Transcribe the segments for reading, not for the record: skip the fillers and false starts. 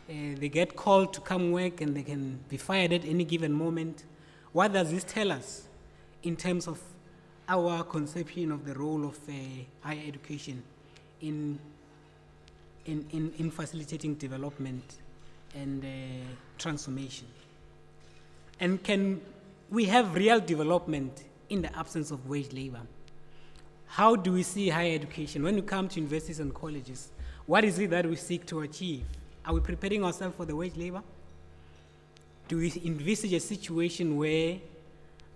They get called to come work and they can be fired at any given moment. What does this tell us in terms of our conception of the role of higher education in facilitating development and transformation? And can we have real development in the absence of wage labor? How do we see higher education? When we come to universities and colleges, what is it that we seek to achieve? Are we preparing ourselves for the wage labor? Do we envisage a situation where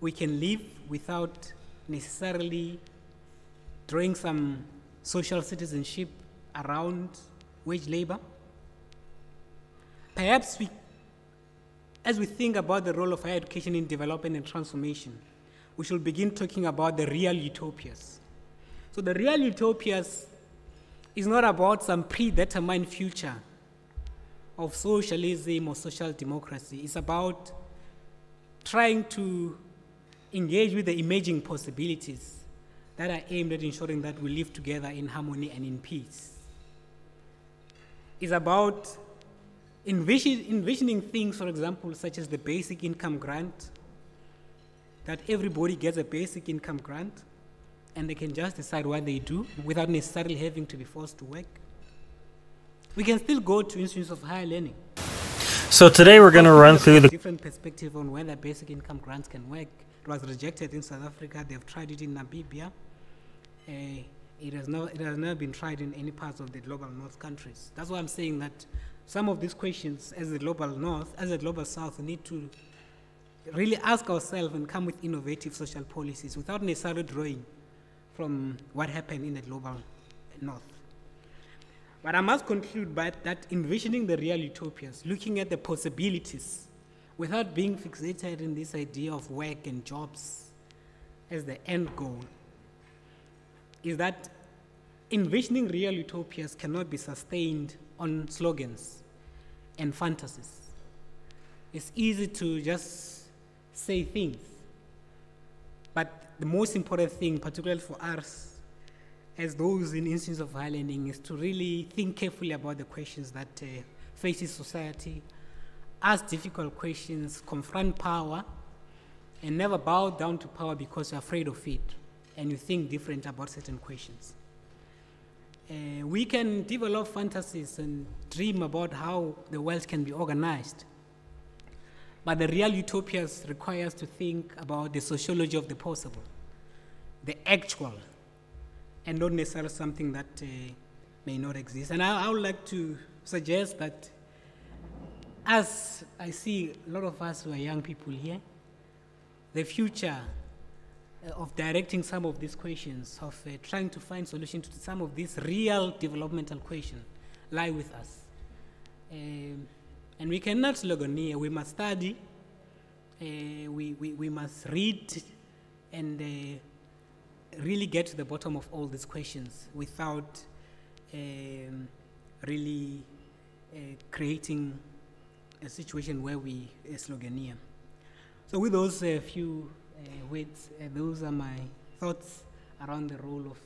we can live without necessarily drawing some social citizenship around wage labor? Perhaps as we think about the role of higher education in development and transformation, we should begin talking about the real utopias. So the real utopias is not about some predetermined future of socialism or social democracy. It's about trying to engage with the emerging possibilities that are aimed at ensuring that we live together in harmony and in peace. It's about envisioning things, for example, such as the basic income grant, that everybody gets a basic income grant and they can just decide what they do without necessarily having to be forced to work. We can still go to institutions of higher learning. So today we're going to run through the different perspective on whether basic income grants can work. It was rejected in South Africa. They've tried it in Namibia. It has never been tried in any parts of the global north countries. That's why I'm saying that some of these questions as the global north, as the global south, we need to really ask ourselves and come with innovative social policies without necessarily drawing from what happened in the global north. But I must conclude by that envisioning the real utopias, looking at the possibilities without being fixated in this idea of work and jobs as the end goal, is that envisioning real utopias cannot be sustained on slogans and fantasies. It's easy to just say things, but the most important thing, particularly for us as those in institutions of higher learning, is to really think carefully about the questions that faces society, ask difficult questions, confront power, and never bow down to power because you're afraid of it and you think different about certain questions. We can develop fantasies and dream about how the world can be organized, but the real utopias require us to think about the sociology of the possible, the actual, and not necessarily something that may not exist. And I would like to suggest that as I see a lot of us who are young people here, the future of directing some of these questions, of trying to find solutions to some of these real developmental questions, lie with us. And we cannot sloganeer. We must study, we must read, and really get to the bottom of all these questions without really creating a situation where we sloganeer. So with those few words, those are my thoughts around the role of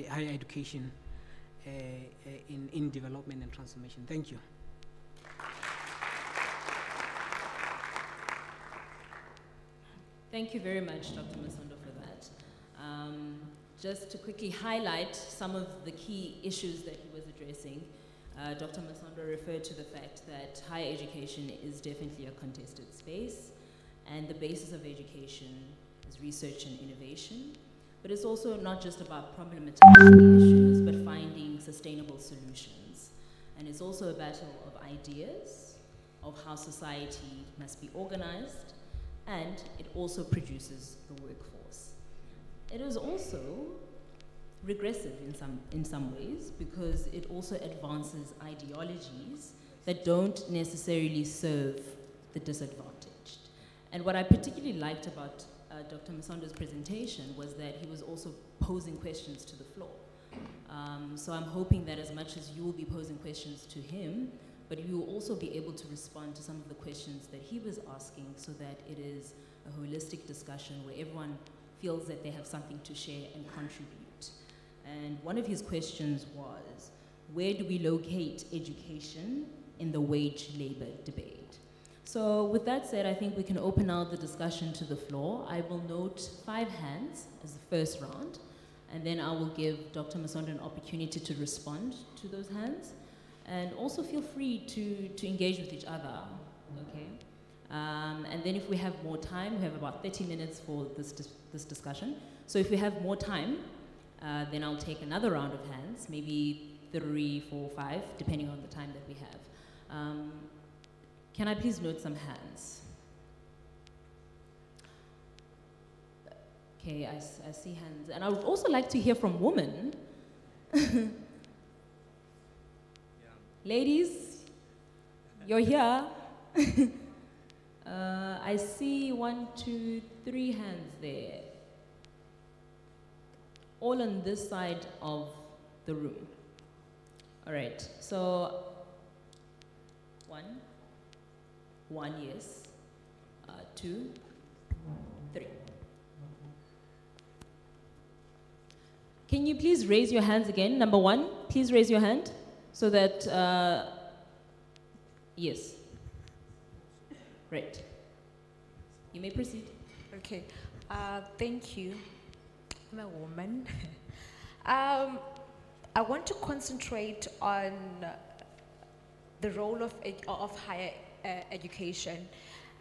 higher education in development and transformation. Thank you. Thank you very much, Dr. Masondo, for that. Just to quickly highlight some of the key issues that he was addressing, Dr. Masondo referred to the fact that higher education is definitely a contested space, and the basis of education is research and innovation. But it's also not just about problematizing issues, but finding sustainable solutions. And it's also a battle of ideas, of how society must be organized, and it also produces the workforce. It is also regressive in some ways, because it also advances ideologies that don't necessarily serve the disadvantaged. And what I particularly liked about Dr. Masondo's presentation was that he was also posing questions to the floor. So I'm hoping that as much as you will be posing questions to him, but you will also be able to respond to some of the questions that he was asking, so that it is a holistic discussion where everyone feels that they have something to share and contribute. And one of his questions was, where do we locate education in the wage labor debate. So with that said, I think we can open out the discussion to the floor. I will note 5 hands as the first round, and then I will give Dr. Masondo an opportunity to respond to those hands. And also feel free to engage with each other, okay? And then if we have more time, we have about 30 minutes for this discussion. So if we have more time, then I'll take another round of hands, maybe 3, 4, 5, depending on the time that we have. Can I please note some hands? Okay, I see hands. And I would also like to hear from women. Ladies, you're here. I see 1, 2, 3 hands there. All on this side of the room. All right, so 1, yes, 2, 3. Can you please raise your hands again? Number 1, please raise your hand so that, yes. Right. You may proceed. Okay, thank you. I'm a woman. I want to concentrate on the role of higher education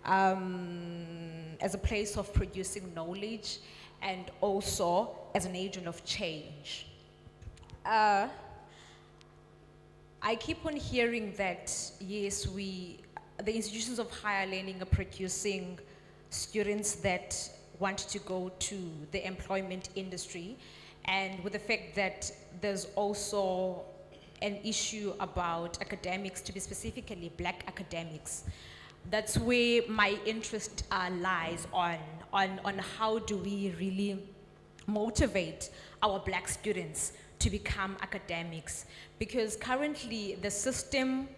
as a place of producing knowledge and also as an agent of change. I keep on hearing that, yes, the institutions of higher learning are producing students that want to go to the employment industry, and with the fact that there's also an issue about academics, to be specifically black academics. That's where my interest lies on how do we really motivate our black students to become academics, because currently the system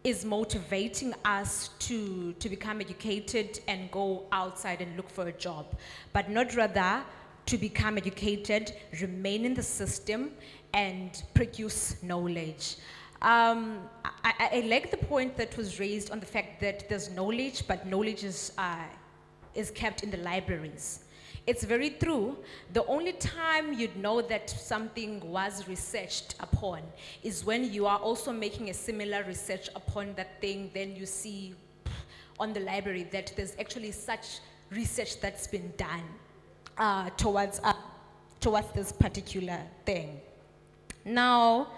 is motivating us to become educated and go outside and look for a job, but not rather to become educated, remain in the system, and produce knowledge. I like the point that was raised on the fact that there's knowledge, but knowledge is kept in the libraries. It's very true. The only time you'd know that something was researched upon is when you are also making a similar research upon that thing, then you see on the library that there's actually such research that's been done towards this particular thing. Now,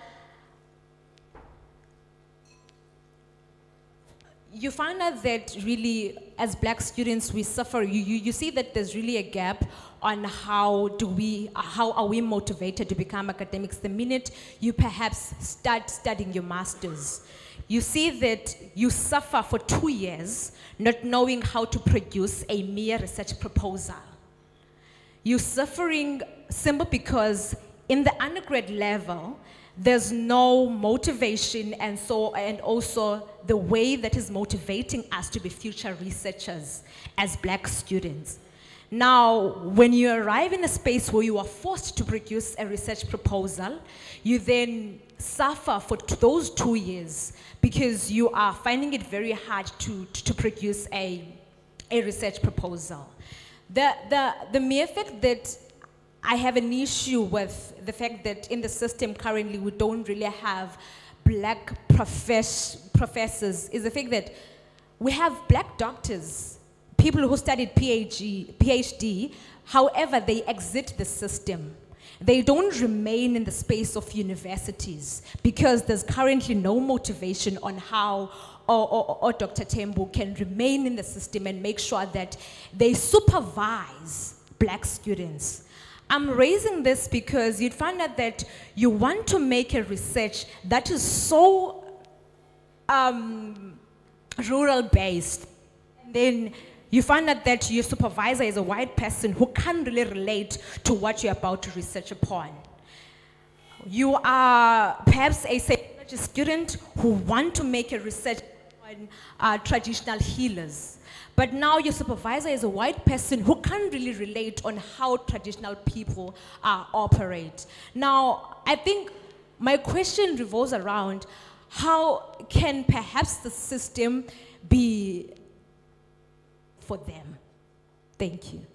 you find out that really, as black students, we suffer. You see that there's really a gap on how are we motivated to become academics the minute you perhaps start studying your master's. You see that you suffer for 2 years not knowing how to produce a mere research proposal. You're suffering simply because in the undergrad level, there's no motivation, and also the way that is motivating us to be future researchers as black students. Now, when you arrive in a space where you are forced to produce a research proposal, you then suffer for those 2 years because you are finding it very hard to produce a research proposal. The mere fact that I have an issue with the fact that in the system currently we don't really have black professors is the fact that we have black doctors, people who studied PhD, however, they exit the system. They don't remain in the space of universities because there's currently no motivation on how or Dr. Tembu can remain in the system and make sure that they supervise black students. I'm raising this because you'd find out that you want to make a research that is so rural-based. Then you find out that your supervisor is a white person who can't really relate to what you're about to research upon. You are perhaps a psychology student who want to make a research on traditional healers. But now your supervisor is a white person who can't really relate on how traditional people operate. Now, I think my question revolves around how can perhaps the system be for them? Thank you.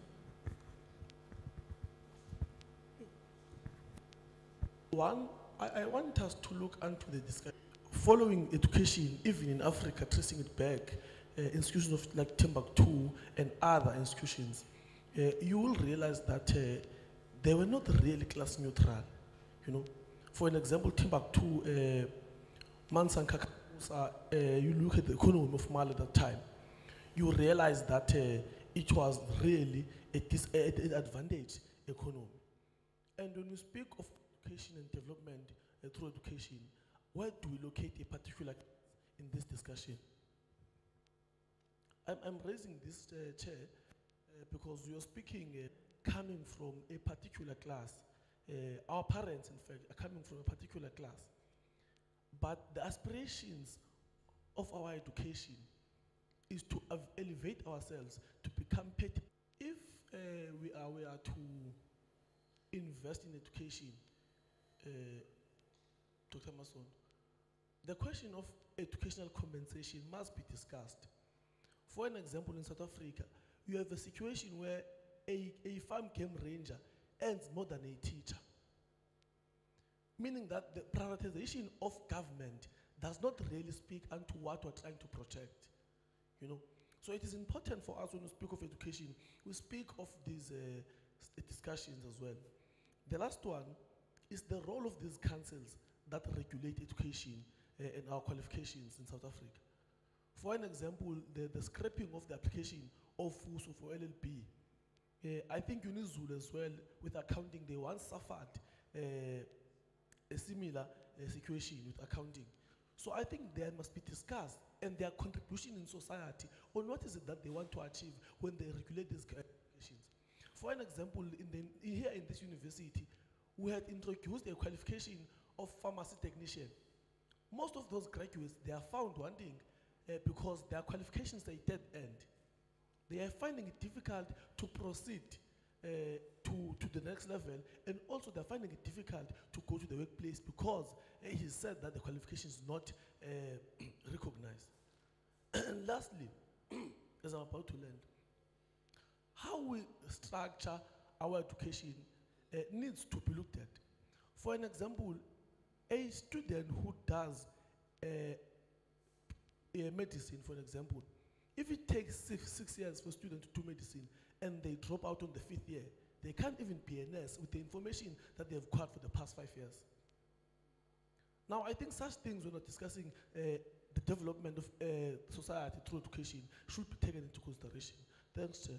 One, I want us to look into the discussion. Following education, even in Africa, tracing it back, institutions of like Timbuktu and other institutions, you will realize that they were not really class neutral. You know, for an example, Timbuktu, Mansan you look at the economy of Mali at that time, you realize that it was really a disadvantaged economy. And when you speak of education and development through education, where do we locate a particular in this discussion? I'm raising this chair because you're speaking coming from a particular class. Our parents, in fact, are coming from a particular class. But the aspirations of our education is to elevate ourselves to become petty. If we are to invest in education, Dr. Mason, the question of educational compensation must be discussed. For an example, in South Africa, you have a situation where a farm game ranger earns more than a teacher. Meaning that the prioritization of government does not really speak unto what we're trying to protect. You know? So it is important for us when we speak of education, we speak of these discussions as well. The last one is the role of these councils that regulate education and our qualifications in South Africa. For an example, the scrapping of the application of FUSO for LLB. I think UniZulu as well, with accounting, they once suffered a similar situation with accounting. So I think they must be discussed and their contribution in society on what is it that they want to achieve when they regulate these qualifications. For an example, here in this university, we had introduced a qualification of pharmacy technician. Most of those graduates, they are found wanting because their qualifications are dead end. They are finding it difficult to proceed to the next level, and also they're finding it difficult to go to the workplace because he said that the qualification is not recognized. And lastly, as I'm about to land, how we structure our education needs to be looked at. For an example, a student who does medicine, for example, if it takes 6 years for a student to do medicine and they drop out on the 5th year, they can't even be a nurse with the information that they've got for the past 5 years. Now, I think such things, when we're discussing the development of society through education, should be taken into consideration. Thanks, Chair.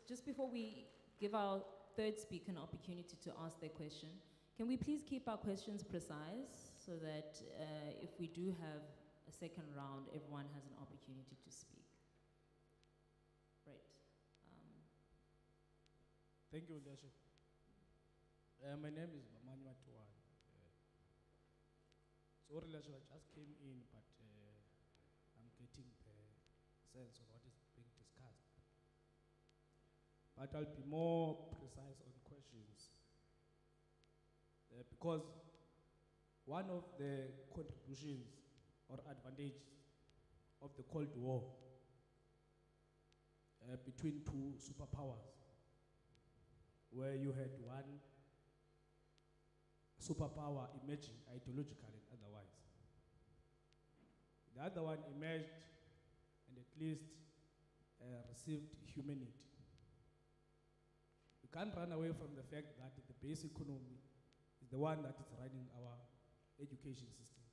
Just before we give our third speaker an opportunity to ask their question, can we please keep our questions precise so that if we do have a second round, everyone has an opportunity to speak? Right. Thank you, Leadership. My name is Mamani Matuan. So, Leadership, I just came in, but I'm getting the sense of what is being discussed. But I'll be more precise on questions. Because one of the contributions or advantages of the Cold War between two superpowers, where you had one superpower emerging ideologically and otherwise. The other one emerged and at least received humanity. You can't run away from the fact that the base economy is the one that is running our education system.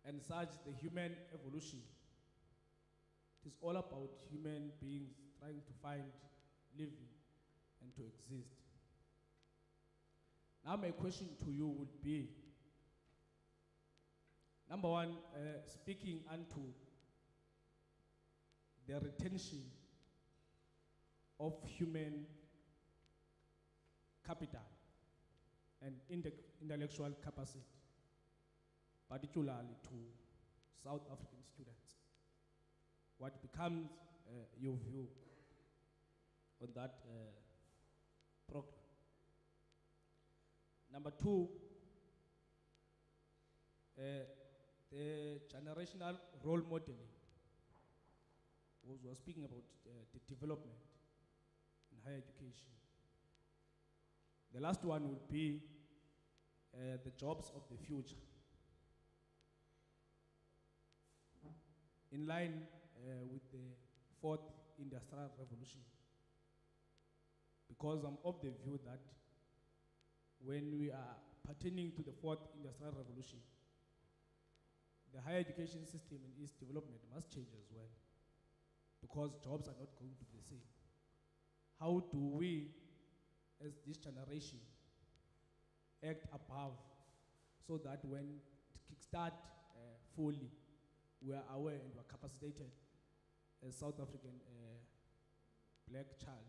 And such, the human evolution, it is all about human beings trying to find living and to exist. Now my question to you would be, number one, speaking unto the retention of human capital and intellectual capacity, particularly to South African students. What becomes your view on that program? Number two, the generational role modeling. Was speaking about the development in higher education. The last one would be the jobs of the future. In line with the fourth industrial revolution. Because I'm of the view that when we are pertaining to the fourth industrial revolution, the higher education system and its development must change as well, because jobs are not going to be the same. How do we, as this generation, act above so that when it kickstart fully, we are aware and we are capacitated as South African black child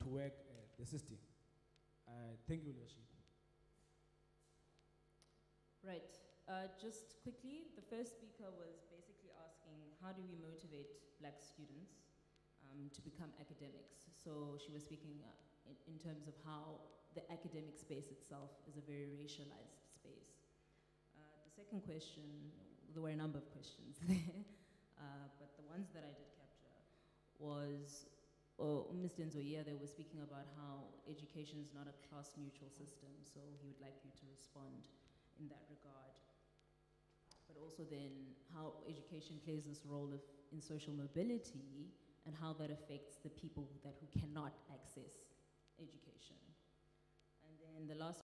to work the system. Thank you, Leadership. Right. Just quickly, the first speaker was basically asking, how do we motivate black students to become academics? So she was speaking in terms of how the academic space itself is a very racialized space. The second question, there were a number of questions there, but the ones that I did capture was, Mr. Nzoia, they were speaking about how education is not a class-neutral system, so he would like you to respond in that regard. But also then how education plays this role in social mobility and how that affects the people who cannot access education. And then the last